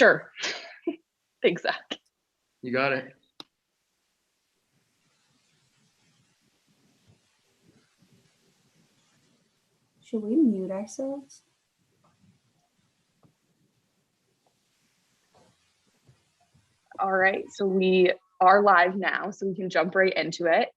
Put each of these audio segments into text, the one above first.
Sure. Thanks, Zach. You got it. Should we mute ourselves? All right, so we are live now, so we can jump right into it.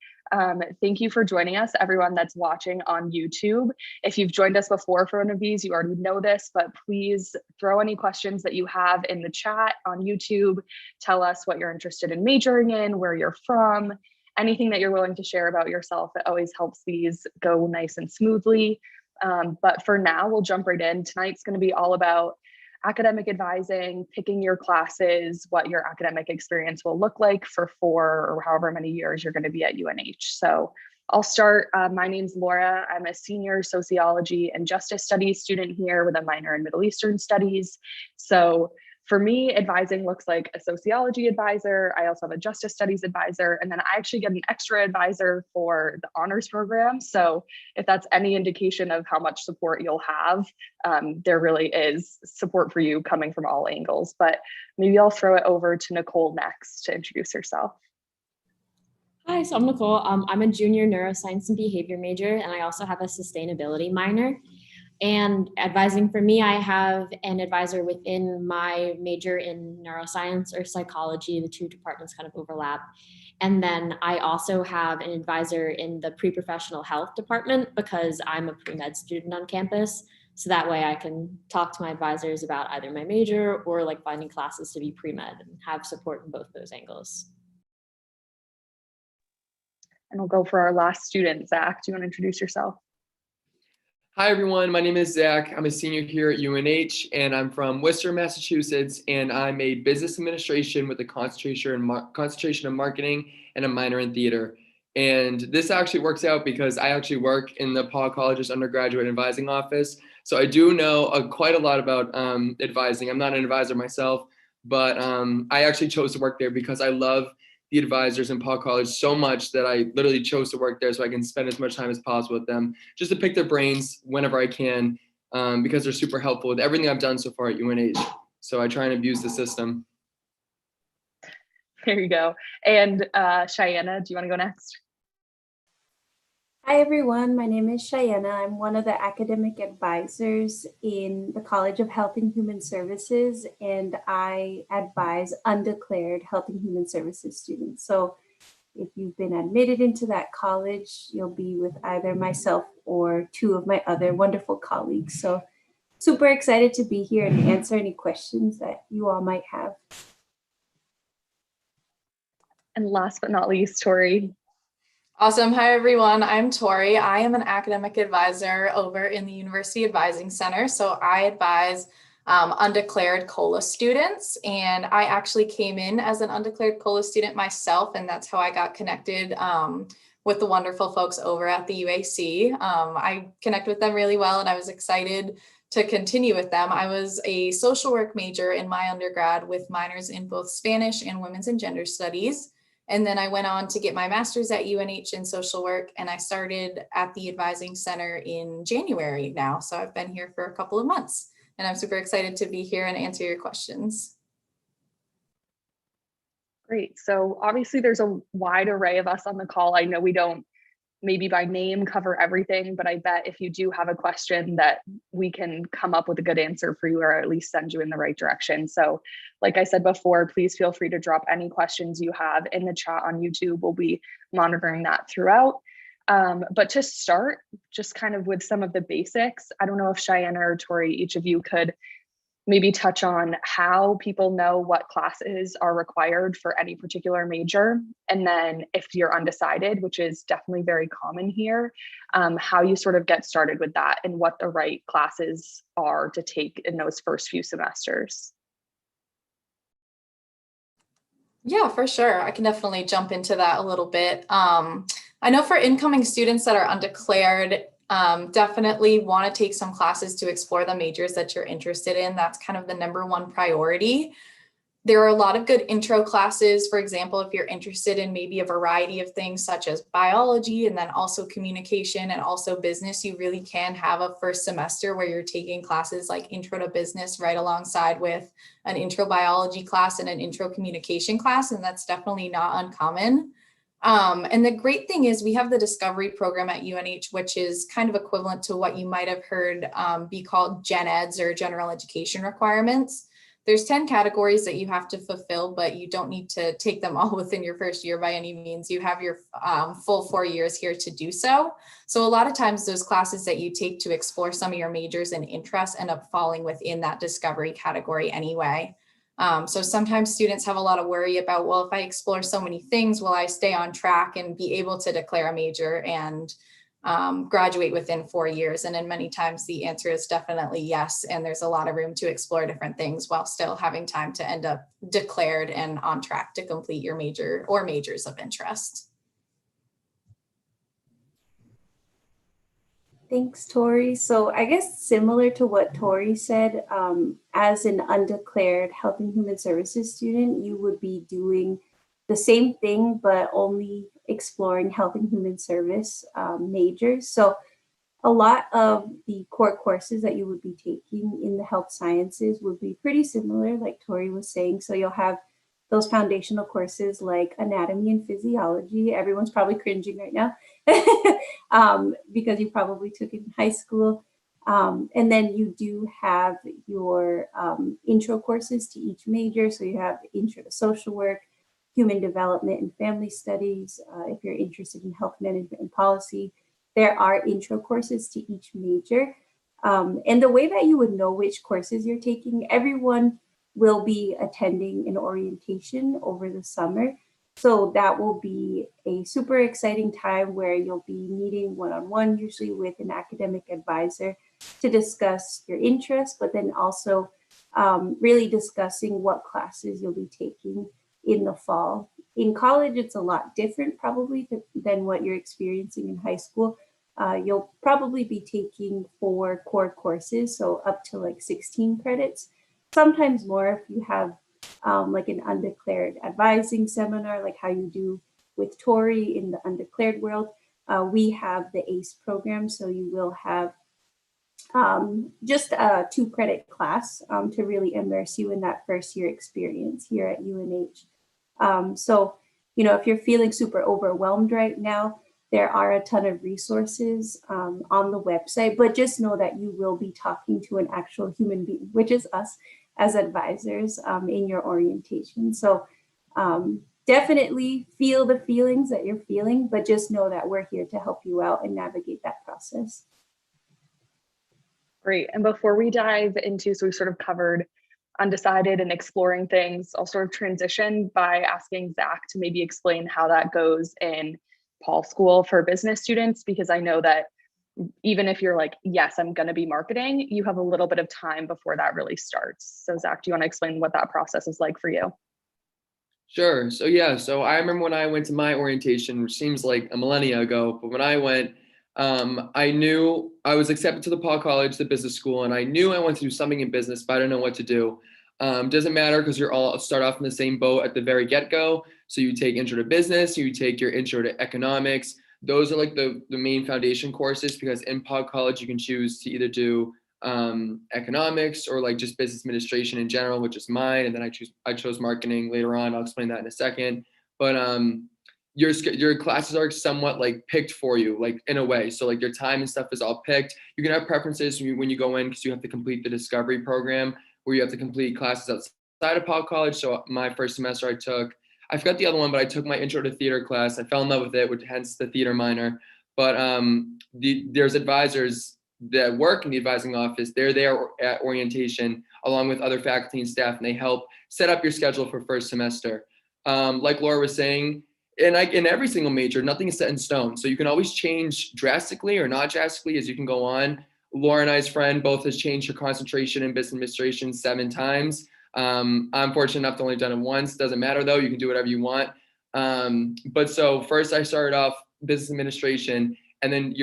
Thank you for joining us, everyone that's watching on YouTube. If you've joined us before for one of these, you already know this, but please throw any questions that you have in the chat on YouTube. Tell us what you're interested in majoring in, where you're from, anything that you're willing to share about yourself. It always helps these go nice and smoothly. But for now, we'll jump right in. Tonight's going to be all about academic advising, picking your classes, what your academic experience will look like for 4 or however many years you're going to be at UNH. So I'll start. My name's Laura. I'm a senior sociology and justice studies student here with a minor in Middle Eastern studies. So for me, advising looks like a sociology advisor. I also have a justice studies advisor, and then I actually get an extra advisor for the honors program. So if that's any indication of how much support you'll have, there really is support for you coming from all angles. But maybe I'll throw it over to Nicole next to introduce herself. Hi, so I'm Nicole. I'm a junior neuroscience and behavior major, and I also have a sustainability minor. And advising for me, I have an advisor within my major in neuroscience or psychology. The two departments kind of overlap. And then I also have an advisor in the pre-professional health department because I'm a pre-med student on campus. So that way I can talk to my advisors about either my major or like finding classes to be pre-med and have support in both those angles. And we'll go for our last student. Zach, do you want to introduce yourself? Hi, everyone. My name is Zach. I'm a senior here at UNH, and I'm from Worcester, Massachusetts, and I'm a business administration with a concentration in marketing and a minor in theater. And this actually works out because I actually work in the Paul College's undergraduate advising office. So I do know quite a lot about advising. I'm not an advisor myself, but I actually chose to work there because I love the advisors in Paul College so much that I literally chose to work there so I can spend as much time as possible with them, just to pick their brains whenever I can, because they're super helpful with everything I've done so far at UNH. So I try and abuse the system. There you go. And Cheyenne, do you want to go next? Hi, everyone. My name is Cheyenne. I'm one of the academic advisors in the College of Health and Human Services, and I advise undeclared Health and Human Services students. So if you've been admitted into that college, you'll be with either myself or 2 of my other wonderful colleagues. So super excited to be here and answer any questions that you all might have. And last but not least, Tori. Awesome. Hi, everyone. I'm Tori. I am an academic advisor over in the University Advising Center. So I advise undeclared COLA students, and I actually came in as an undeclared COLA student myself, and that's how I got connected with the wonderful folks over at the UAC. I connect with them really well, and I was excited to continue with them. I was a social work major in my undergrad with minors in both Spanish and women's and gender studies. And then I went on to get my master's at UNH in social work, and I started at the Advising Center in January now. So I've been here for a couple of months, and I'm super excited to be here and answer your questions. Great. So obviously there's a wide array of us on the call. I know we don't maybe by name cover everything, but I bet if you do have a question that we can come up with a good answer for you, or at least send you in the right direction. So like I said before, please feel free to drop any questions you have in the chat on YouTube. We'll be monitoring that throughout. But to start, just kind of with some of the basics, I don't know if Cheyenne or Tori, each of you could maybe touch on how people know what classes are required for any particular major. And then if you're undecided, which is definitely very common here, how you sort of get started with that and what the right classes are to take in those first few semesters. Yeah, for sure. I can definitely jump into that a little bit. I know for incoming students that are undeclared, definitely want to take some classes to explore the majors that you're interested in. That's kind of the #1 priority. There are a lot of good intro classes. For example, if you're interested in maybe a variety of things such as biology and then also communication and also business, you really can have a first semester where you're taking classes like intro to business right alongside with an intro biology class and an intro communication class. And that's definitely not uncommon. And the great thing is we have the discovery program at UNH, which is kind of equivalent to what you might have heard be called gen eds or general education requirements. There's 10 categories that you have to fulfill, but you don't need to take them all within your first year by any means. You have your full 4 years here to do so. So a lot of times those classes that you take to explore some of your majors and interests end up falling within that discovery category anyway. So sometimes students have a lot of worry about, well, if I explore so many things, will I stay on track and be able to declare a major and graduate within 4 years? And in many times the answer is definitely yes. And there's a lot of room to explore different things while still having time to end up declared and on track to complete your major or majors of interest. Thanks, Tori. So I guess similar to what Tori said, as an undeclared Health and Human Services student, you would be doing the same thing, but only exploring health and human service majors. So a lot of the core courses that you would be taking in the health sciences would be pretty similar, like Tori was saying. So you'll have those foundational courses like anatomy and physiology. Everyone's probably cringing right now because you probably took it in high school. And then you do have your intro courses to each major. So you have intro to social work, human development and family studies. If you're interested in health management and policy, there are intro courses to each major. And the way that you would know which courses you're taking, everyone will be attending an orientation over the summer. So that will be a super exciting time where you'll be meeting one-on-one, usually with an academic advisor, to discuss your interests, but then also really discussing what classes you'll be taking in the fall. In college, it's a lot different probably than what you're experiencing in high school. You'll probably be taking 4 core courses, so up to like 16 credits, sometimes more if you have like an undeclared advising seminar, like how you do with Tori in the undeclared world. We have the ACE program, so you will have just a 2-credit class to really immerse you in that first year experience here at UNH. So, you know, if you're feeling super overwhelmed right now, there are a ton of resources on the website, but just know that you will be talking to an actual human being, which is us as advisors in your orientation. So definitely feel the feelings that you're feeling, but just know that we're here to help you out and navigate that process. Great. And before we dive into, so we sort of covered undecided and exploring things, I'll sort of transition by asking Zach to maybe explain how that goes in Paul School for business students, because I know that even if you're like, yes, I'm going to be marketing, you have a little bit of time before that really starts. So Zach, do you want to explain what that process is like for you? Sure. So yeah, so I remember when I went to my orientation, which seems like a millennia ago, but when I went, I knew I was accepted to the Paul College, the business school, and I knew I wanted to do something in business, but I didn't know what to do. Doesn't matter because you're all start off in the same boat at the very get-go. So you take intro to business, you take your intro to economics. Those are like the main foundation courses, because in Paul College, you can choose to either do economics or like just business administration in general, which is mine. And then I chose marketing later on. I'll explain that in a second. But your classes are somewhat like picked for you, like in a way. So like your time and stuff is all picked. You can have preferences when you go in, because you have to complete the discovery program where you have to complete classes outside of Paul College. So my first semester I forgot the other one, but I took my intro to theater class. I fell in love with it, which hence the theater minor. But there's advisors that work in the advising office. They're there at orientation along with other faculty and staff, and they help set up your schedule for first semester. Like Laura was saying, in every single major, nothing is set in stone. So you can always change drastically or not drastically as you can go on. Laura and I's friend both has changed her concentration in business administration 7 times. I'm fortunate enough to only done it once. Doesn't matter though, you can do whatever you want. But so first I started off business administration, and then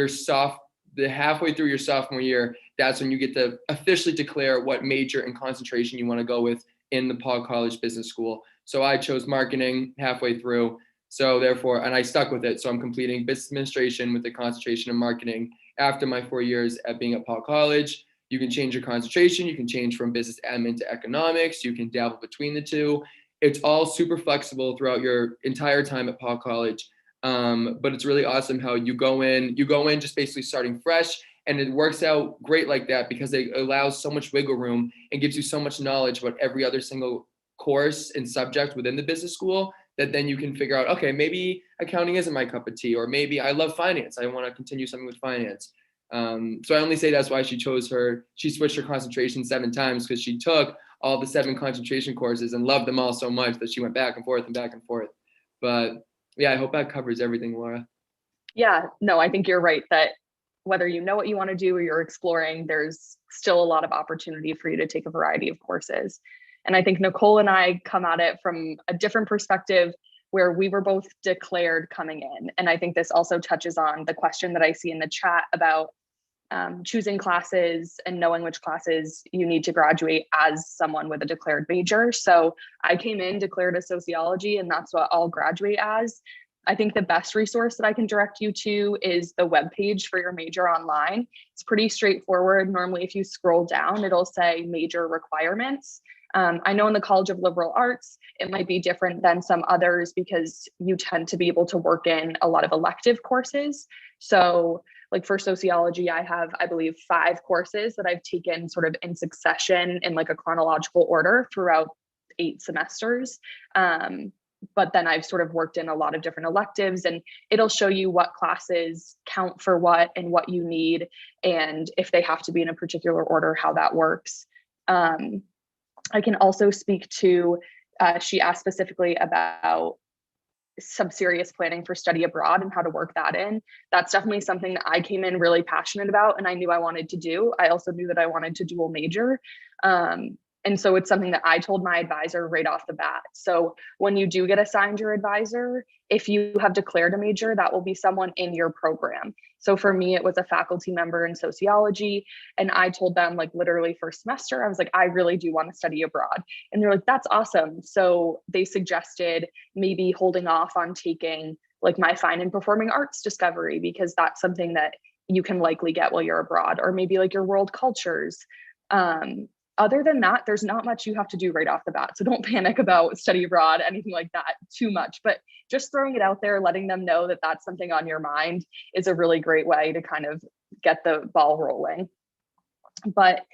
halfway through your sophomore year, that's when you get to officially declare what major and concentration you want to go with in the Paul College Business School. So I chose marketing halfway through. So therefore, and I stuck with it. So I'm completing business administration with a concentration in marketing after my 4 years at being at Paul College. You can change your concentration. You can change from business admin to economics. You can dabble between the two. It's all super flexible throughout your entire time at Paul College. But it's really awesome how you go in just basically starting fresh, and it works out great like that because it allows so much wiggle room and gives you so much knowledge about every other single course and subject within the business school that then you can figure out, okay, maybe accounting isn't my cup of tea, or maybe I love finance. I want to continue something with finance. So I only say that's why she switched her concentration 7 times, because she took all the 7 concentration courses and loved them all so much that she went back and forth and back and forth. But yeah, I hope that covers everything, Laura. Yeah, no, I think you're right that whether you know what you want to do or you're exploring, there's still a lot of opportunity for you to take a variety of courses. And I think Nicole and I come at it from a different perspective, where we were both declared coming in. And I think this also touches on the question that I see in the chat about choosing classes and knowing which classes you need to graduate as someone with a declared major. So I came in declared as sociology, and that's what I'll graduate as. I think the best resource that I can direct you to is the webpage for your major online. It's pretty straightforward. Normally, if you scroll down, it'll say major requirements. I know in the College of Liberal Arts, it might be different than some others because you tend to be able to work in a lot of elective courses. So like for sociology, I have, I believe, 5 courses that I've taken sort of in succession in like a chronological order throughout 8 semesters. But then I've sort of worked in a lot of different electives, and it'll show you what classes count for what and what you need, and if they have to be in a particular order, how that works. I can also speak to, she asked specifically about some serious planning for study abroad and how to work that in. That's definitely something that I came in really passionate about and I knew I wanted to do. I also knew that I wanted to dual major. And so it's something that I told my advisor right off the bat. So when you do get assigned your advisor, if you have declared a major, that will be someone in your program. So for me, it was a faculty member in sociology. And I told them, like, literally first semester, I was like, I really do want to study abroad. And they're like, that's awesome. So they suggested maybe holding off on taking like my fine and performing arts discovery, because that's something that you can likely get while you're abroad, or maybe like your world cultures. Other than that, there's not much you have to do right off the bat. So don't panic about study abroad, anything like that too much, but just throwing it out there, letting them know that that's something on your mind is a really great way to kind of get the ball rolling. But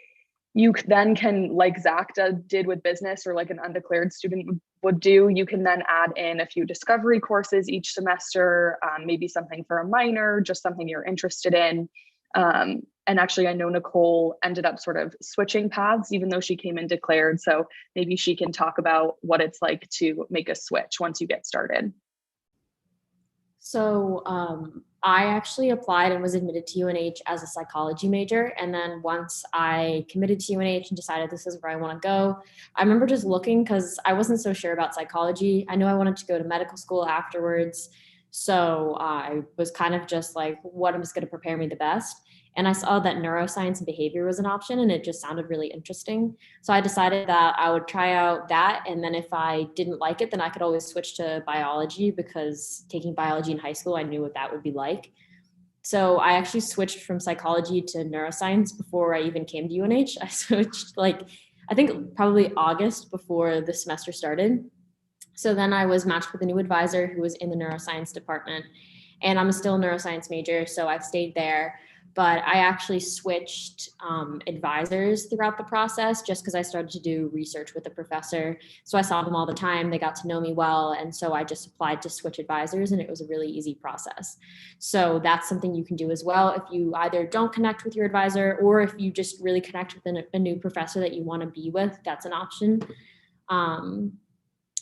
you then can, like Zach did with business, or like an undeclared student would do, you can then add in a few discovery courses each semester, maybe something for a minor, just something you're interested in. And actually, I know Nicole ended up sort of switching paths, even though she came in declared. So maybe she can talk about what it's like to make a switch once you get started. So I actually applied and was admitted to UNH as a psychology major. And then once I committed to UNH and decided this is where I want to go, I remember just looking because I wasn't so sure about psychology. I knew I wanted to go to medical school afterwards. So I was kind of just like, what is going to prepare me the best? And I saw that neuroscience and behavior was an option, and it just sounded really interesting. So I decided that I would try out that. And then if I didn't like it, then I could always switch to biology, because taking biology in high school, I knew what that would be like. So I actually switched from psychology to neuroscience before I even came to UNH. I switched I think probably August before the semester started. So then I was matched with a new advisor who was in the neuroscience department, and I'm still a neuroscience major, so I've stayed there. But I actually switched advisors throughout the process just because I started to do research with the professor. So I saw them all the time. They got to know me well. And so I just applied to switch advisors, and it was a really easy process. So that's something you can do as well. If you either don't connect with your advisor, or if you just really connect with a new professor that you want to be with, that's an option.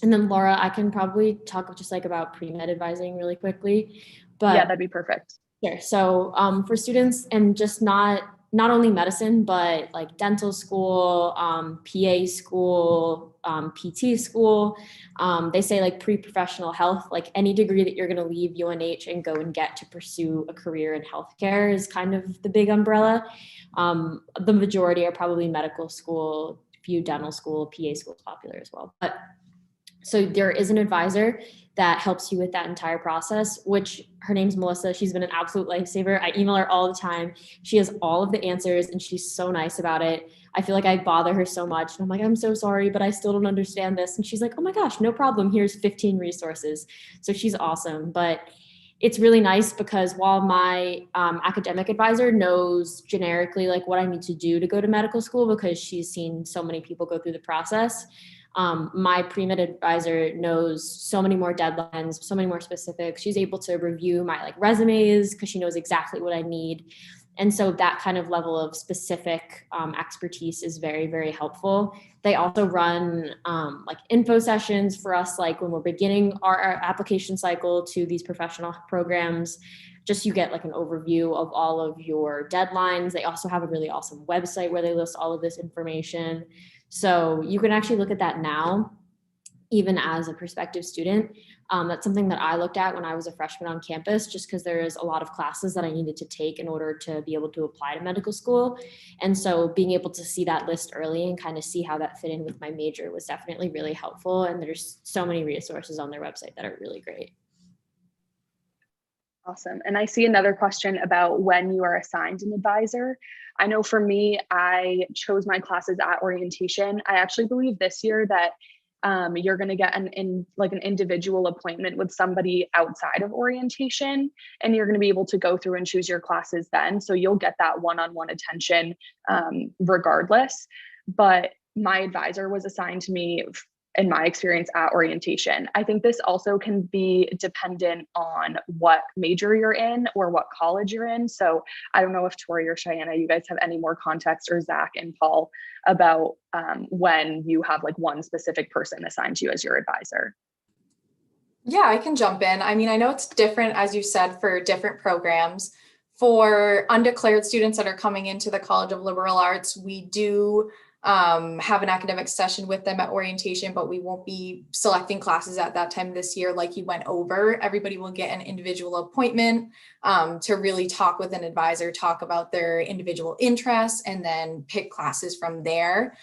And then Laura, I can probably talk just like about pre-med advising really quickly. But yeah, that'd be perfect. Sure. So for students, and just not only medicine, but like dental school, PA school, PT school, they say like pre-professional health, like any degree that you're going to leave UNH and go and get to pursue a career in healthcare is kind of the big umbrella. The majority are probably medical school, few dental school, PA schools popular as well. But so there is an advisor that helps you with that entire process, which her name's Melissa. She's been an absolute lifesaver. I email her all the time. She has all of the answers and she's so nice about it. I feel like I bother her so much. And I'm like, I'm so sorry, but I still don't understand this. And she's like, oh my gosh, no problem. Here's 15 resources. So she's awesome. But it's really nice because while my academic advisor knows generically like what I need to do to go to medical school because she's seen so many people go through the process, my pre-med advisor knows so many more deadlines, so many more specifics. She's able to review my like resumes because she knows exactly what I need. And so that kind of level of specific expertise is very, very helpful. They also run like info sessions for us, like when we're beginning our application cycle to these professional programs. Just you get like an overview of all of your deadlines. They also have a really awesome website where they list all of this information. So you can actually look at that now, even as a prospective student. That's something that I looked at when I was a freshman on campus, just because there is a lot of classes that I needed to take in order to be able to apply to medical school. And so being able to see that list early and kind of see how that fit in with my major was definitely really helpful. And there's so many resources on their website that are really great. Awesome. And I see another question about when you are assigned an advisor. I know for me, I chose my classes at orientation. I actually believe this year that you're going to get an individual appointment with somebody outside of orientation, and you're going to be able to go through and choose your classes then. So you'll get that one-on-one attention regardless. But my advisor was assigned to me in my experience at orientation. I think this also can be dependent on what major you're in or what college you're in. So I don't know if Tori or Cheyenne, you guys have any more context, or Zach and Paul, about when you have like one specific person assigned to you as your advisor. Yeah, I can jump in. I mean, I know it's different, as you said, for different programs. For undeclared students that are coming into the College of Liberal Arts, we do have an academic session with them at orientation, but we won't be selecting classes at that time this year like you went over. Everybody will get an individual appointment to really talk with an advisor, talk about their individual interests, and then pick classes from there.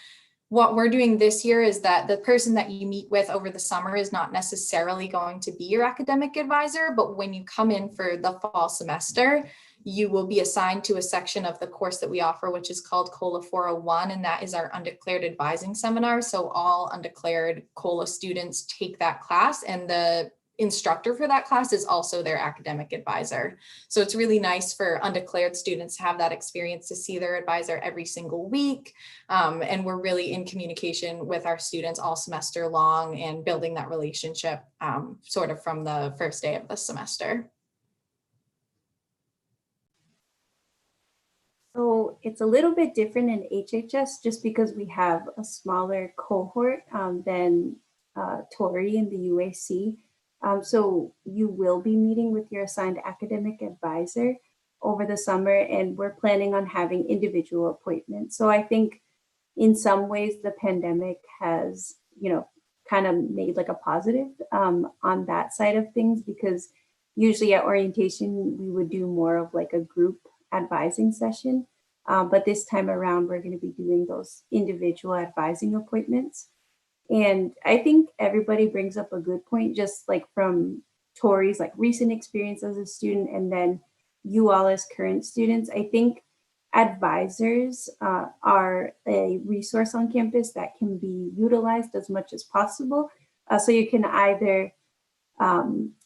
What we're doing this year is that the person that you meet with over the summer is not necessarily going to be your academic advisor, but when you come in for the fall semester, you will be assigned to a section of the course that we offer, which is called COLA 401, and that is our Undeclared Advising Seminar. So all undeclared COLA students take that class, and the instructor for that class is also their academic advisor. So it's really nice for undeclared students to have that experience, to see their advisor every single week. And we're really in communication with our students all semester long and building that relationship sort of from the first day of the semester. So it's a little bit different in HHS just because we have a smaller cohort than Tori in the UAC. So you will be meeting with your assigned academic advisor over the summer, and we're planning on having individual appointments. So I think in some ways the pandemic has, kind of made like a positive on that side of things, because usually at orientation, we would do more of like a group advising session. But this time around, we're going to be doing those individual advising appointments. And I think everybody brings up a good point, just like from Tori's like recent experience as a student, and then you all as current students. I think advisors are a resource on campus that can be utilized as much as possible. So you can either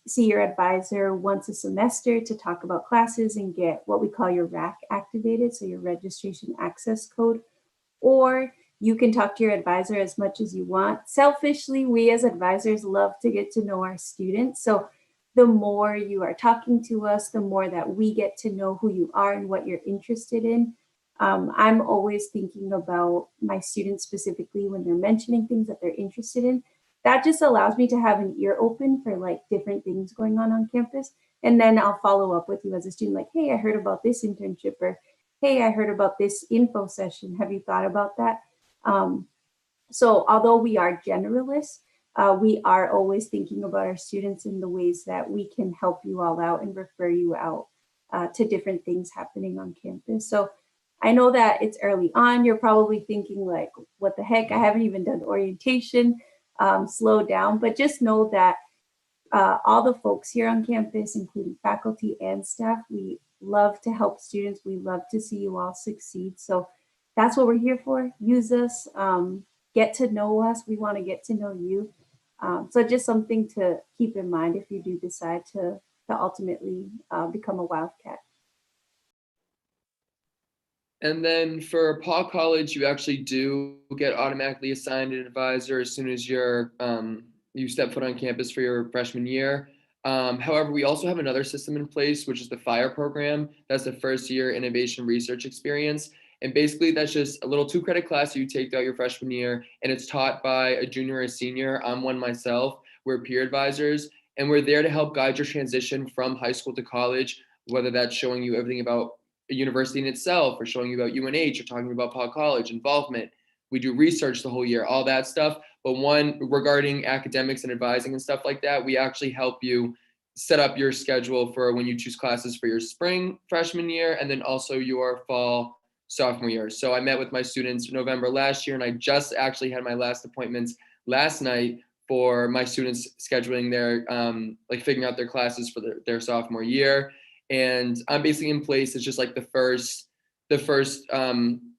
see your advisor once a semester to talk about classes and get what we call your RAC activated, so your registration access code, or you can talk to your advisor as much as you want. Selfishly, we as advisors love to get to know our students. So the more you are talking to us, the more that we get to know who you are and what you're interested in. I'm always thinking about my students specifically when they're mentioning things that they're interested in. That just allows me to have an ear open for like different things going on campus. And then I'll follow up with you as a student, like, hey, I heard about this internship, or hey, I heard about this info session. Have you thought about that? So although we are generalists, we are always thinking about our students in the ways that we can help you all out and refer you out to different things happening on campus. So I know that it's early on. You're probably thinking like, what the heck? I haven't even done orientation. Slow down, but just know that all the folks here on campus, including faculty and staff, we love to help students. We love to see you all succeed. So that's what we're here for. Use us, get to know us. We want to get to know you. So just something to keep in mind if you do decide to ultimately become a Wildcat. And then for Paul College, you actually do get automatically assigned an advisor as soon as you step foot on campus for your freshman year. However, we also have another system in place, which is the FIRE program. That's the first year innovation research experience. And basically, that's just a little 2-credit class you take throughout your freshman year, and it's taught by a junior or a senior. I'm one myself. We're peer advisors, and we're there to help guide your transition from high school to college, whether that's showing you everything about a university in itself, or showing you about UNH, or talking about Paul College, involvement. We do research the whole year, all that stuff. But one, regarding academics and advising and stuff like that, we actually help you set up your schedule for when you choose classes for your spring freshman year, and then also your fall sophomore year. So I met with my students in November last year, and I just actually had my last appointments last night for my students scheduling their, figuring out their classes for their sophomore year. And I'm basically in place as just like the first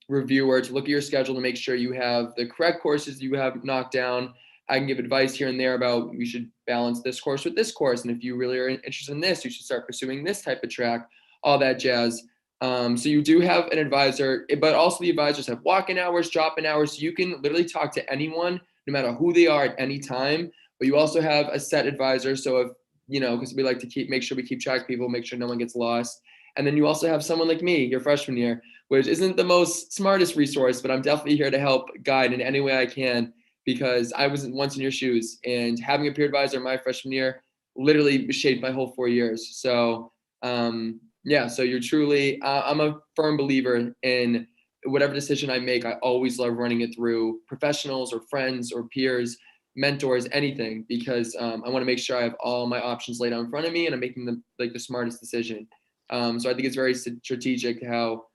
reviewer to look at your schedule to make sure you have the correct courses you have knocked down. I can give advice here and there about you should balance this course with this course. And if you really are interested in this, you should start pursuing this type of track, all that jazz. So you do have an advisor, but also the advisors have walk-in hours, drop-in hours. So you can literally talk to anyone, no matter who they are at any time. But you also have a set advisor. So if, because we like to make sure we keep track of people, make sure no one gets lost. And then you also have someone like me, your freshman year, which isn't the most smartest resource, but I'm definitely here to help guide in any way I can, because I was once in your shoes, and having a peer advisor my freshman year literally shaped my whole 4 years. So so you're truly, I'm a firm believer in whatever decision I make. I always love running it through professionals or friends or peers, mentors, anything, because I want to make sure I have all my options laid out in front of me and I'm making the smartest decision. So I think it's very strategic how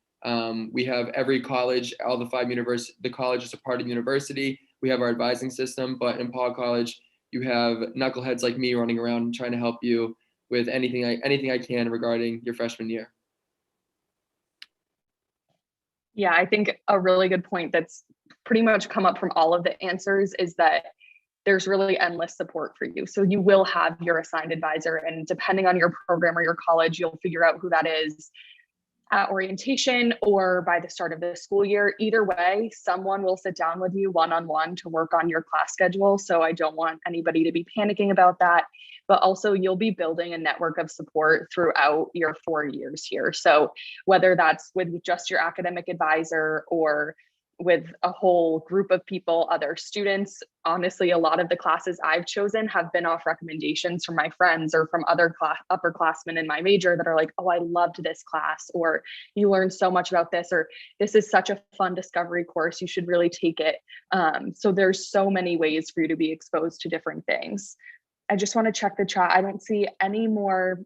we have every college, all the 5 universities, the college is a part of the university. We have our advising system, but in Paul College, you have knuckleheads like me running around trying to help you with anything I can regarding your freshman year. Yeah, I think a really good point that's pretty much come up from all of the answers is that there's really endless support for you. So you will have your assigned advisor, and depending on your program or your college, you'll figure out who that is at orientation or by the start of the school year. Either way, someone will sit down with you one-on-one to work on your class schedule. So I don't want anybody to be panicking about that. But also you'll be building a network of support throughout your 4 years here. So whether that's with just your academic advisor or with a whole group of people, other students. Honestly, a lot of the classes I've chosen have been off recommendations from my friends or from other upperclassmen in my major that are like, oh, I loved this class, or you learned so much about this, or this is such a fun discovery course, you should really take it. So there's so many ways for you to be exposed to different things. I just want to check the chat. I don't see any more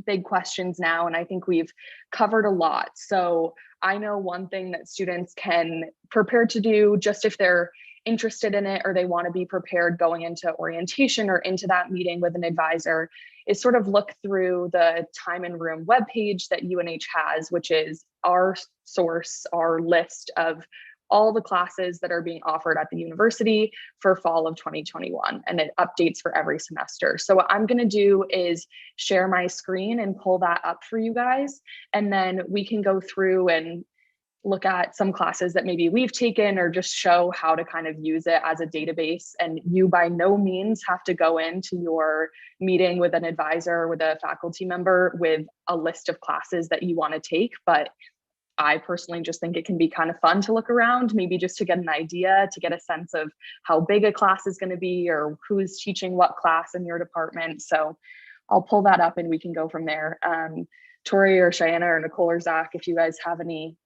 big questions now, and I think we've covered a lot. So I know one thing that students can prepare to do, just if they're interested in it or they want to be prepared going into orientation or into that meeting with an advisor, is sort of look through the time and room webpage that UNH has, which is our source, our list of all the classes that are being offered at the university for fall of 2021, and it updates for every semester. So what I'm going to do is share my screen and pull that up for you guys, and then we can go through and look at some classes that maybe we've taken, or just show how to kind of use it as a database. And you by no means have to go into your meeting with an advisor or with a faculty member with a list of classes that you want to take, but I personally just think it can be kind of fun to look around, maybe just to get an idea, to get a sense of how big a class is going to be or who's teaching what class in your department. So I'll pull that up and we can go from there. Tori or Cheyenne or Nicole or Zach, if you guys have any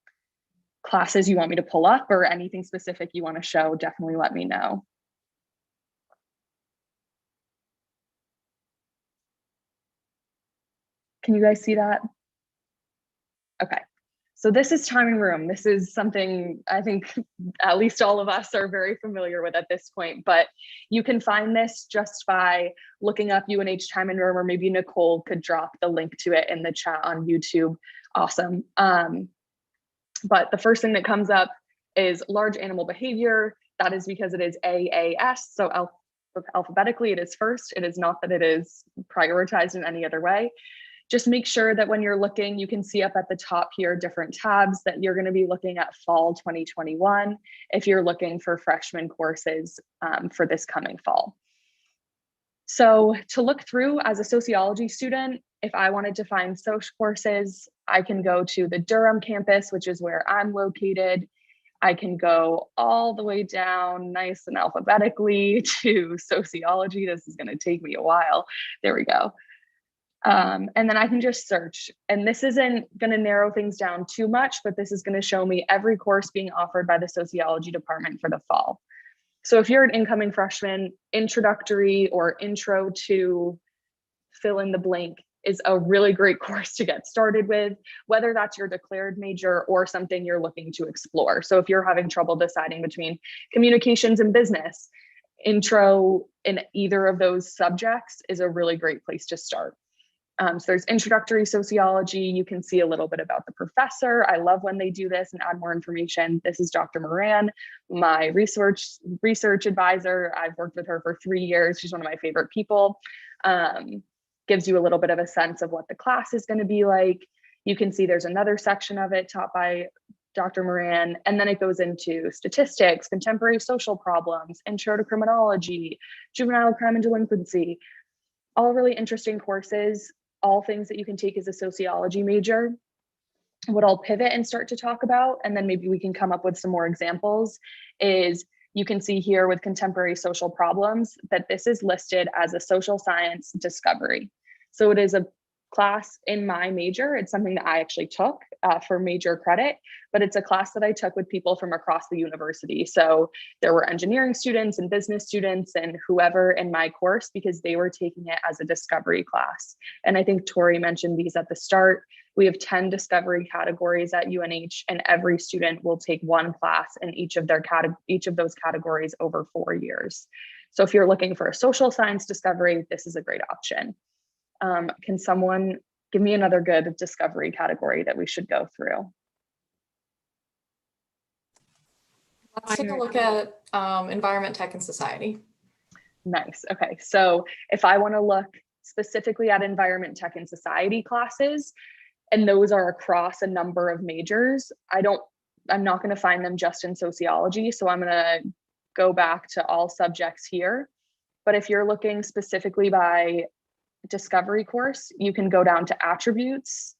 classes you want me to pull up or anything specific you want to show, definitely let me know. Can you guys see that? Okay. So this is time and room. This is something I think at least all of us are very familiar with at this point, but you can find this just by looking up UNH time and room, or maybe Nicole could drop the link to it in the chat on YouTube. Awesome. But the first thing that comes up is large animal behavior. That is because it is AAS, so alphabetically it is first. It is not that it is prioritized in any other way. Just make sure that when you're looking, you can see up at the top here different tabs that you're going to be looking at fall 2021 if you're looking for freshman courses for this coming fall. So to look through as a sociology student, if I wanted to find social courses, I can go to the Durham campus, which is where I'm located. I can go all the way down nice and alphabetically to sociology. This is going to take me a while. There we go. And then I can just search, and this isn't going to narrow things down too much, but this is going to show me every course being offered by the sociology department for the fall. So if you're an incoming freshman, introductory or intro to fill in the blank is a really great course to get started with, whether that's your declared major or something you're looking to explore. So if you're having trouble deciding between communications and business, intro in either of those subjects is a really great place to start. So there's introductory sociology. You can see a little bit about the professor. I love when they do this and add more information. This is Dr. Moran, my research advisor. I've worked with her for 3 years. She's one of my favorite people. Gives you a little bit of a sense of what the class is going to be like. You can see there's another section of it taught by Dr. Moran, and then it goes into statistics, contemporary social problems, intro to criminology, juvenile crime and delinquency. All really interesting courses, all things that you can take as a sociology major. What I'll pivot and start to talk about, and then maybe we can come up with some more examples, is you can see here with contemporary social problems that this is listed as a social science discovery. So it is a class in my major. It's something that I actually took for major credit, but it's a class that I took with people from across the university. So there were engineering students and business students and whoever in my course, because they were taking it as a discovery class. And I think Tori mentioned these at the start. We have 10 discovery categories at UNH, and every student will take one class in each of those categories over 4 years. So if you're looking for a social science discovery, this is a great option. Can someone give me another good discovery category that we should go through? Let's take a look at environment, tech, and society. Nice. Okay. So if I want to look specifically at environment, tech, and society classes, and those are across a number of majors, I'm not going to find them just in sociology. So I'm going to go back to all subjects here. But if you're looking specifically by discovery course, you can go down to attributes,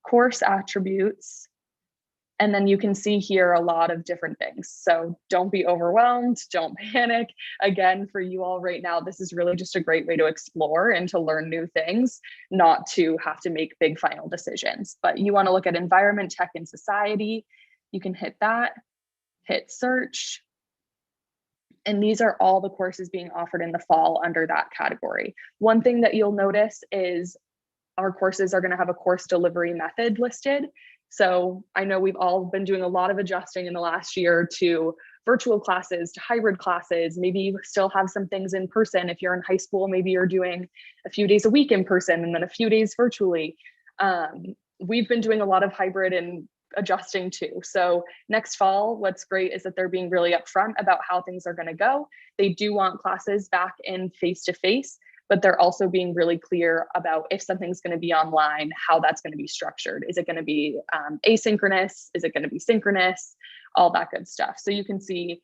course attributes, and then you can see here a lot of different things. So don't be overwhelmed, don't panic. Again, for you all right now, this is really just a great way to explore and to learn new things, not to have to make big final decisions. But you want to look at environment, tech, and society, you can hit that, hit search. And these are all the courses being offered in the fall under that category. One thing that you'll notice is our courses are going to have a course delivery method listed. So I know we've all been doing a lot of adjusting in the last year to virtual classes, to hybrid classes. Maybe you still have some things in person. If you're in high school, maybe you're doing a few days a week in person and then a few days virtually. We've been doing a lot of hybrid and adjusting to. So next fall, what's great is that they're being really upfront about how things are going to go. They do want classes back in face-to-face, but they're also being really clear about if something's going to be online, how that's going to be structured. Is it going to be asynchronous? Is it going to be synchronous? All that good stuff. So you can see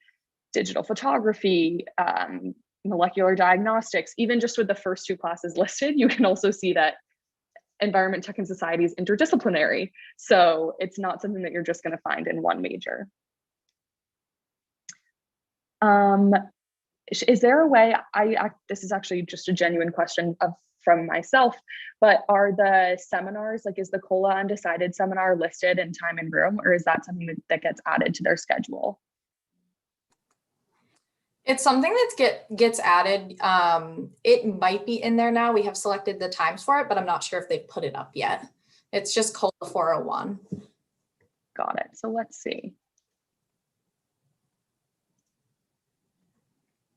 digital photography, molecular diagnostics, even just with the first 2 classes listed, you can also see that environment, tech, and society is interdisciplinary. So it's not something that you're just going to find in one major. Is there a way, this is actually just a genuine question from myself, but are the seminars, like is the COLA Undecided seminar listed in time and room, or is that something that gets added to their schedule? It's something that gets added. It might be in there now. We have selected the times for it, but I'm not sure if they've put it up yet. It's just COLA 401. Got it. So let's see.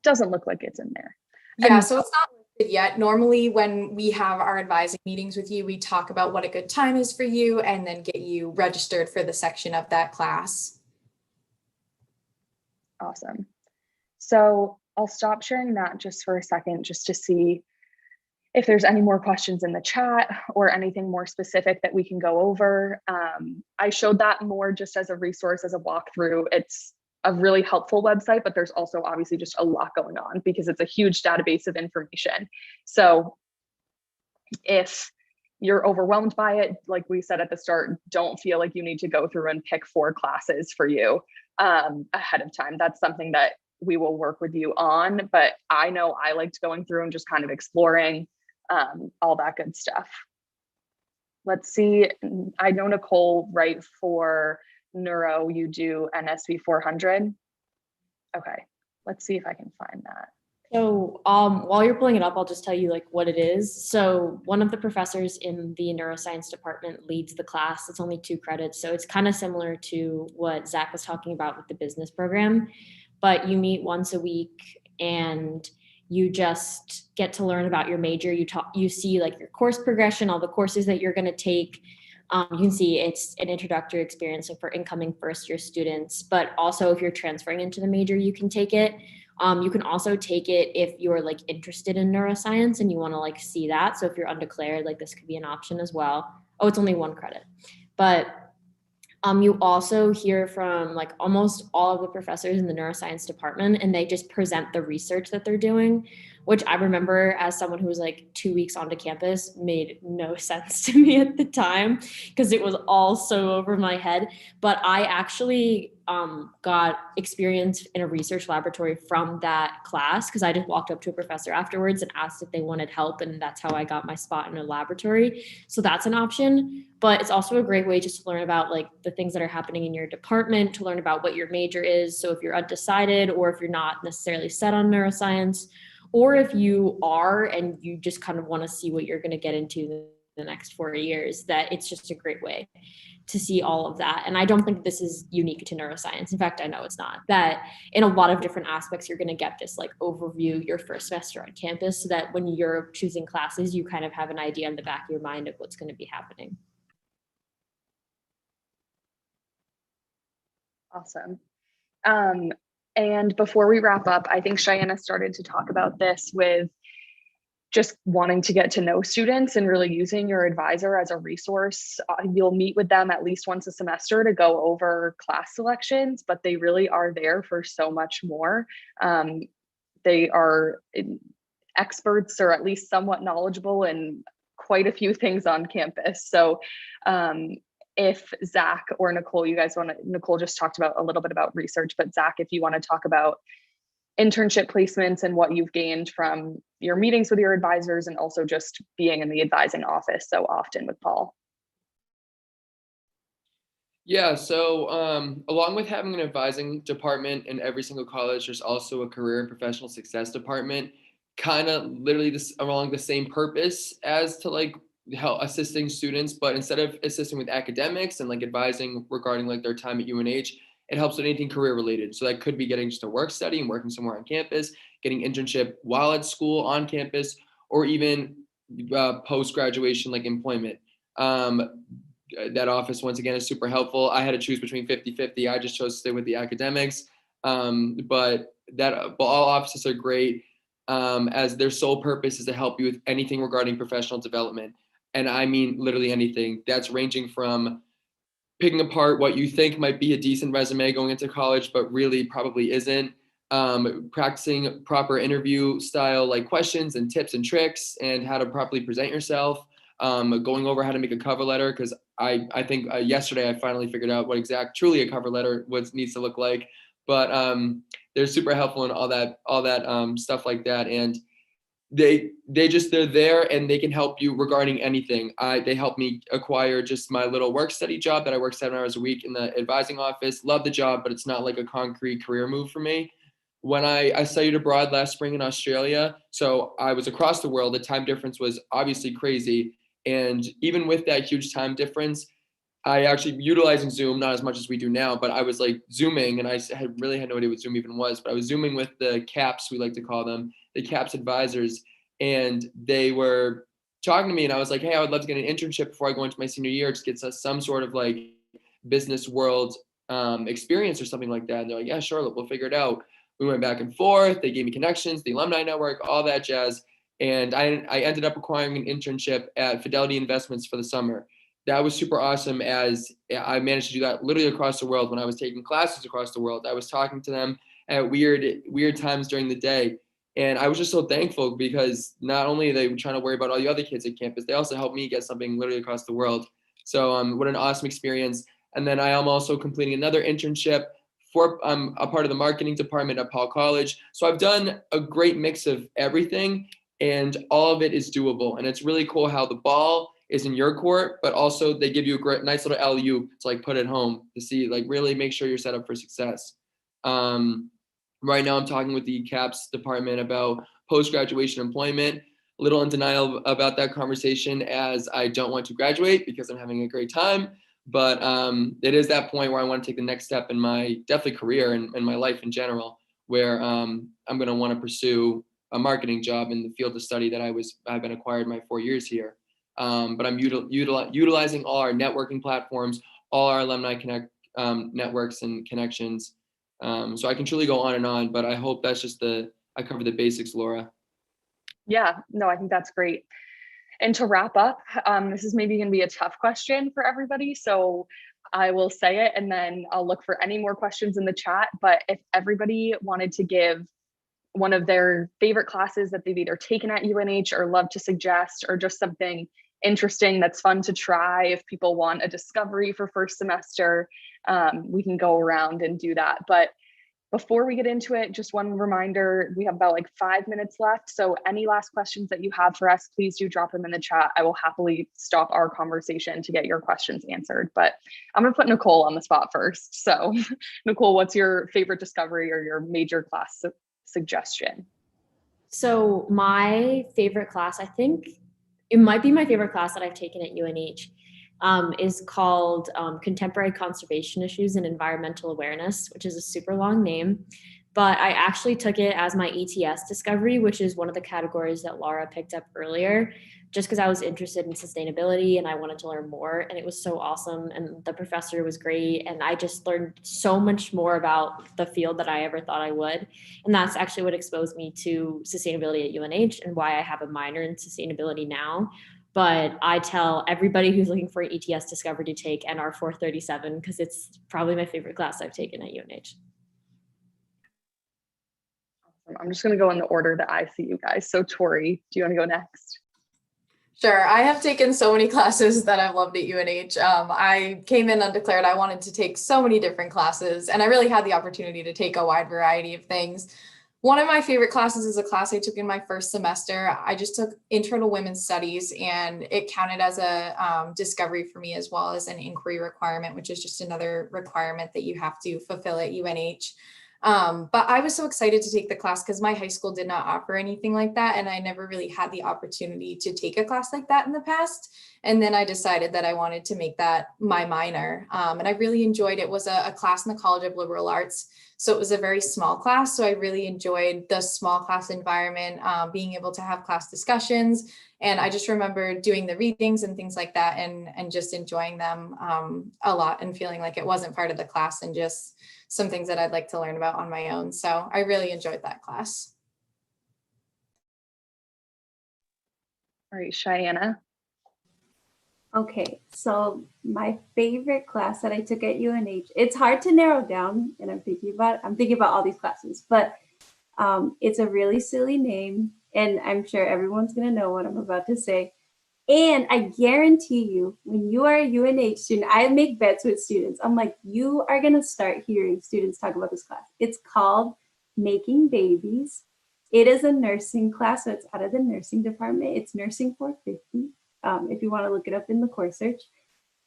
Doesn't look like it's in there. Yeah, And so it's not listed yet. Normally, when we have our advising meetings with you, we talk about what a good time is for you and then get you registered for the section of that class. awesome. So I'll stop sharing that just for a second, just to see if there's any more questions in the chat or anything more specific that we can go over. I showed that more just as a resource, as a walkthrough. It's a really helpful website, but there's also obviously just a lot going on because it's a huge database of information. So if you're overwhelmed by it, like we said at the start, don't feel like you need to go through and pick 4 classes for you ahead of time. That's something that we will work with you on, but I know I liked going through and just kind of exploring all that good stuff. Let's see. I know, Nicole, right, for neuro, you do NSV 400. Okay, let's see if I can find that. So while you're pulling it up, I'll just tell you like what it is. So one of the professors in the neuroscience department leads the class. It's only 2 credits. So it's kind of similar to what Zach was talking about with the business program, but you meet once a week and you just get to learn about your major. You see like your course progression, all the courses that you're going to take. You can see it's an introductory experience for incoming first year students, but also if you're transferring into the major, you can take it. You can also take it if you're like interested in neuroscience and you want to like see that. So if you're undeclared, like this could be an option as well. Oh, it's only 1 credit, but you also hear from like almost all of the professors in the neuroscience department, and they just present the research that they're doing, which I remember as someone who was like 2 weeks onto campus made no sense to me at the time because it was all so over my head. But I actually got experience in a research laboratory from that class because I just walked up to a professor afterwards and asked if they wanted help, and that's how I got my spot in a laboratory. So that's an option, but it's also a great way just to learn about like the things that are happening in your department, to learn about what your major is. So if you're undecided or if you're not necessarily set on neuroscience, or if you are and you just kind of want to see what you're going to get into the next 4 years, that it's just a great way to see all of that. And I don't think this is unique to neuroscience. In fact, I know it's not. That in a lot of different aspects, you're going to get this like overview your first semester on campus so that when you're choosing classes, you kind of have an idea in the back of your mind of what's going to be happening. Awesome. And before we wrap up, I think Cheyenne started to talk about this with just wanting to get to know students and really using your advisor as a resource. You'll meet with them at least once a semester to go over class selections, but they really are there for so much more. They are experts, or at least somewhat knowledgeable in quite a few things on campus. So if Zach or Nicole, you guys want to, Nicole just talked about a little bit about research, but Zach, if you want to talk about internship placements and what you've gained from your meetings with your advisors and also just being in the advising office so often with Paul. Yeah, so along with having an advising department in every single college, there's also a career and professional success department, kind of literally this along the same purpose as to like help assisting students, but instead of assisting with academics and like advising regarding like their time at UNH, it helps with anything career related. So that could be getting just a work study and working somewhere on campus, getting internship while at school on campus, or even post-graduation like employment. That office, once again, is super helpful. I had to choose between 50-50. I just chose to stay with the academics. But all offices are great as their sole purpose is to help you with anything regarding professional development. And I mean literally anything. That's ranging from picking apart what you think might be a decent resume going into college, but really probably isn't. Practicing proper interview style, like questions and tips and tricks and how to properly present yourself. Going over how to make a cover letter, because I think yesterday I finally figured out what truly a cover letter needs to look like. But they're super helpful in all that stuff like that. And they're there and they can help you regarding anything. They helped me acquire just my little work study job that I work 7 hours a week in the advising office. Love the job, but it's not like a concrete career move for me. When I studied abroad last spring in Australia, so I was across the world, the time difference was obviously crazy. And even with that huge time difference, I actually utilizing Zoom, not as much as we do now, but I was like Zooming, and I really had no idea what Zoom even was, but I was Zooming with the CAPS, we like to call them, the CAPS advisors, and they were talking to me, and I was like, hey, I would love to get an internship before I go into my senior year. It just gets us some sort of like business world experience or something like that. And they're like, yeah, sure, we'll figure it out. We went back and forth. They gave me connections, the alumni network, all that jazz. And I ended up acquiring an internship at Fidelity Investments for the summer. That was super awesome, as I managed to do that literally across the world when I was taking classes across the world. I was talking to them at weird times during the day. And I was just so thankful, because not only are they trying to worry about all the other kids at campus, they also helped me get something literally across the world. So what an awesome experience. And then I am also completing another internship for a part of the marketing department at Paul College. So I've done a great mix of everything, and all of it is doable. And it's really cool how the ball is in your court, but also they give you a nice little alley-oop to like put it home to see, like really make sure you're set up for success. Right now I'm talking with the CAPS department about post-graduation employment. A little in denial about that conversation, as I don't want to graduate because I'm having a great time. But it is that point where I want to take the next step in my definitely career and my life in general, where I'm going to want to pursue a marketing job in the field of study that I've been acquired my 4 years here. But I'm utilizing all our networking platforms, all our alumni networks and connections. So I can truly go on and on, but I hope that's just I covered the basics, Laura. Yeah, no, I think that's great. And to wrap up, this is maybe going to be a tough question for everybody. So I will say it, and then I'll look for any more questions in the chat. But if everybody wanted to give one of their favorite classes that they've either taken at UNH or love to suggest, or just something interesting that's fun to try, if people want a discovery for first semester, we can go around and do that. But before we get into it, just one reminder, we have about like 5 minutes left. So any last questions that you have for us, please do drop them in the chat. I will happily stop our conversation to get your questions answered. But I'm gonna put Nicole on the spot first. So Nicole, what's your favorite discovery or your major class suggestion? So my favorite class, I think it might be my favorite class that I've taken at UNH, is called Contemporary Conservation Issues and Environmental Awareness, which is a super long name. But I actually took it as my ETS discovery, which is one of the categories that Laura picked up earlier, just because I was interested in sustainability and I wanted to learn more. And it was so awesome. And the professor was great. And I just learned so much more about the field that I ever thought I would. And that's actually what exposed me to sustainability at UNH and why I have a minor in sustainability now. But I tell everybody who's looking for an ETS discovery to take NR 437, because it's probably my favorite class I've taken at UNH. I'm just going to go in the order that I see you guys. So Tori, do you want to go next? Sure. I have taken so many classes that I've loved at UNH. I came in undeclared. I wanted to take so many different classes, and I really had the opportunity to take a wide variety of things. One of my favorite classes is a class I took in my first semester. I just took Intro to Women's Studies, and it counted as a discovery for me, as well as an inquiry requirement, which is just another requirement that you have to fulfill at UNH. But I was so excited to take the class because my high school did not offer anything like that. And I never really had the opportunity to take a class like that in the past. And then I decided that I wanted to make that my minor. And I really enjoyed it. It was a class in the College of Liberal Arts. So it was a very small class. So I really enjoyed the small class environment, being able to have class discussions. And I just remember doing the readings and things like that, and just enjoying them a lot, and feeling like it wasn't part of the class and just some things that I'd like to learn about on my own. So I really enjoyed that class. All right, Cheyenne. Okay, so my favorite class that I took at UNH, it's hard to narrow down, and I'm thinking about all these classes, but it's a really silly name, and I'm sure everyone's gonna know what I'm about to say. And I guarantee you, when you are a UNH student, I make bets with students. I'm like, you are gonna start hearing students talk about this class. It's called Making Babies. It is a nursing class, so it's out of the nursing department. It's Nursing 450. If you want to look it up in the course search.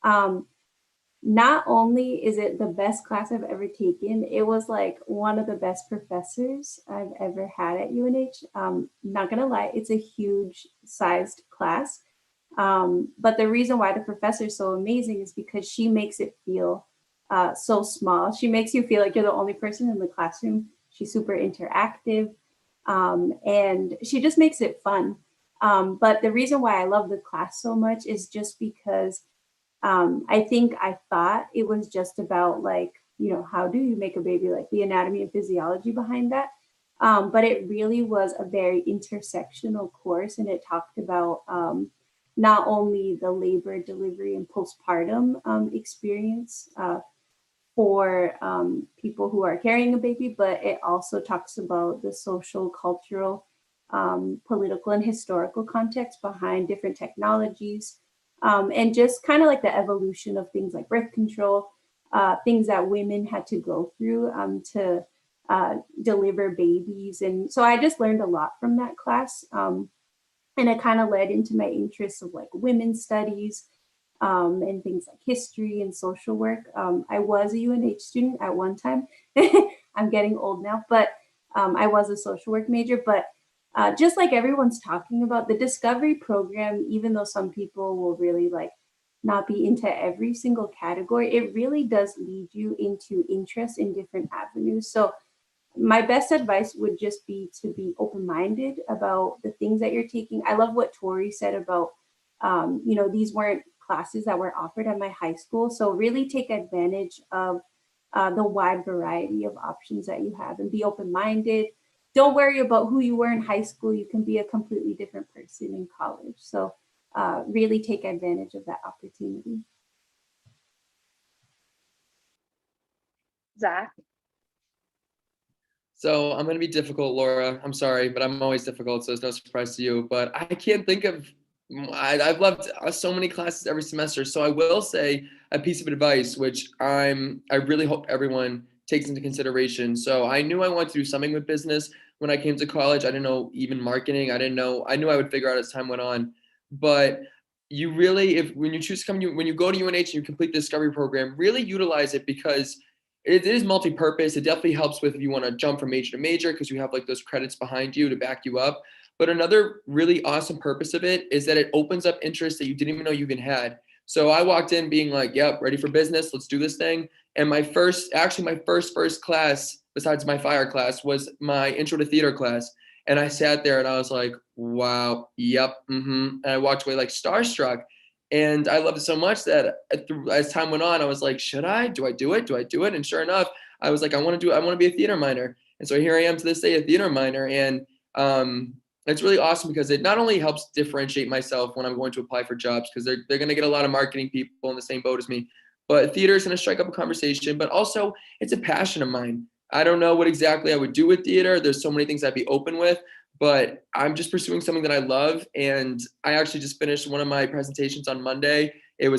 Not only is it the best class I've ever taken, it was like one of the best professors I've ever had at UNH. Not gonna lie, it's a huge sized class. But the reason why the professor is so amazing is because she makes it feel so small. She makes you feel like you're the only person in the classroom. She's super interactive, and she just makes it fun. But the reason why I love the class so much is just because I thought it was just about like, how do you make a baby, like the anatomy and physiology behind that. But it really was a very intersectional course, and it talked about not only the labor, delivery, and postpartum experience for people who are carrying a baby, but it also talks about the social, cultural, political, and historical context behind different technologies, and just kind of like the evolution of things like birth control, things that women had to go through to deliver babies. And so I just learned a lot from that class. And it kind of led into my interests of like women's studies, and things like history and social work. I was a UNH student at one time. I'm getting old now, but I was a social work major. But just like everyone's talking about, the discovery program, even though some people will really like not be into every single category, it really does lead you into interest in different avenues. So my best advice would just be to be open-minded about the things that you're taking. I love what Tori said about, these weren't classes that were offered at my high school. So really take advantage of the wide variety of options that you have and be open-minded. Don't worry about who you were in high school. You can be a completely different person in college. So really take advantage of that opportunity. Zach? So I'm going to be difficult, Laura. I'm sorry, but I'm always difficult, so it's no surprise to you. But I can't think of, I've loved so many classes every semester. So I will say a piece of advice, which I really hope everyone takes into consideration. So I knew I wanted to do something with business when I came to college. I didn't know even marketing. I knew I would figure out as time went on. But you really, when you choose to come, when you go to UNH and you complete the discovery program, really utilize it because it is multi-purpose. It definitely helps with if you want to jump from major to major because you have like those credits behind you to back you up. But another really awesome purpose of it is that it opens up interests that you didn't even know you even had. So I walked in being like, yep, ready for business. Let's do this thing. And my first class, besides my fire class, was my intro to theater class. And I sat there and I was like, wow, yep, And I walked away like starstruck. And I loved it so much that as time went on, I was like, should I? Do I do it? Do I do it? And sure enough, I was like, I want to be a theater minor. And so here I am to this day, a theater minor. And it's really awesome because it not only helps differentiate myself when I'm going to apply for jobs, because they're going to get a lot of marketing people in the same boat as me, but theater is going to strike up a conversation, but also it's a passion of mine. I don't know what exactly I would do with theater. There's so many things I'd be open with, but I'm just pursuing something that I love. And I actually just finished one of my presentations on Monday. We were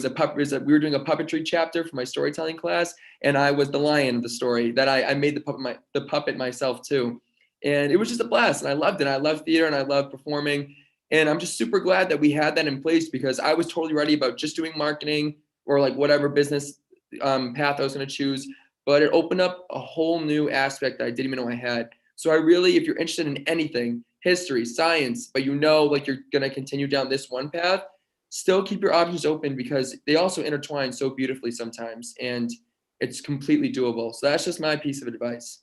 doing a puppetry chapter for my storytelling class, and I was the lion of the story. That I made the puppet myself too, and it was just a blast. And I loved it. I love theater and I love performing, and I'm just super glad that we had that in place because I was totally ready about just doing marketing or like whatever business path I was going to choose. But it opened up a whole new aspect that I didn't even know I had. So I really, if you're interested in anything, history, science, but like you're going to continue down this one path, still keep your options open because they also intertwine so beautifully sometimes, and it's completely doable. So that's just my piece of advice.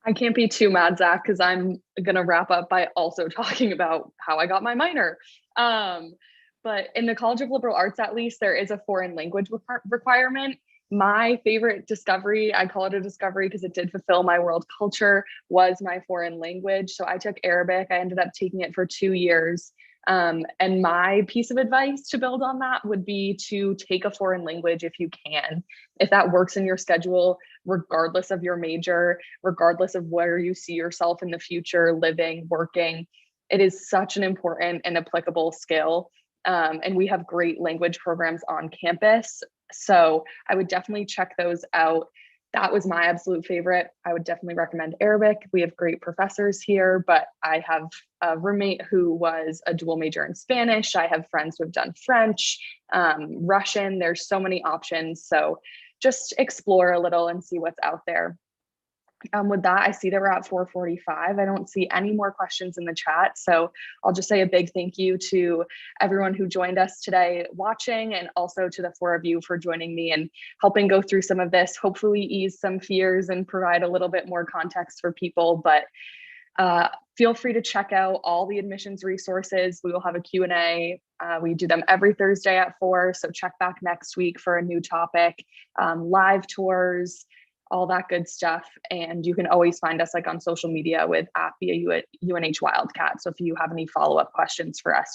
I can't be too mad, Zach, because I'm going to wrap up by also talking about how I got my minor. But in the College of Liberal Arts, at least, there is a foreign language requirement. My favorite discovery, I call it a discovery because it did fulfill my world culture, was my foreign language. So I took Arabic. I ended up taking it for 2 years. And my piece of advice to build on that would be to take a foreign language if you can. If that works in your schedule, regardless of your major, regardless of where you see yourself in the future, living, working, it is such an important and applicable skill. And we have great language programs on campus. So I would definitely check those out. That was my absolute favorite. I would definitely recommend Arabic. We have great professors here, but I have a roommate who was a dual major in Spanish. I have friends who have done French, Russian. There's so many options. So just explore a little and see what's out there. With that, I see that we're at 4:45. I don't see any more questions in the chat. So I'll just say a big thank you to everyone who joined us today watching, and also to the 4 of you for joining me and helping go through some of this, hopefully ease some fears and provide a little bit more context for people. But feel free to check out all the admissions resources. We will have a Q&A. We do them every Thursday at 4. So check back next week for a new topic, live tours, all that good stuff. And you can always find us like on social media with @UNH Wildcat. So if you have any follow-up questions for us,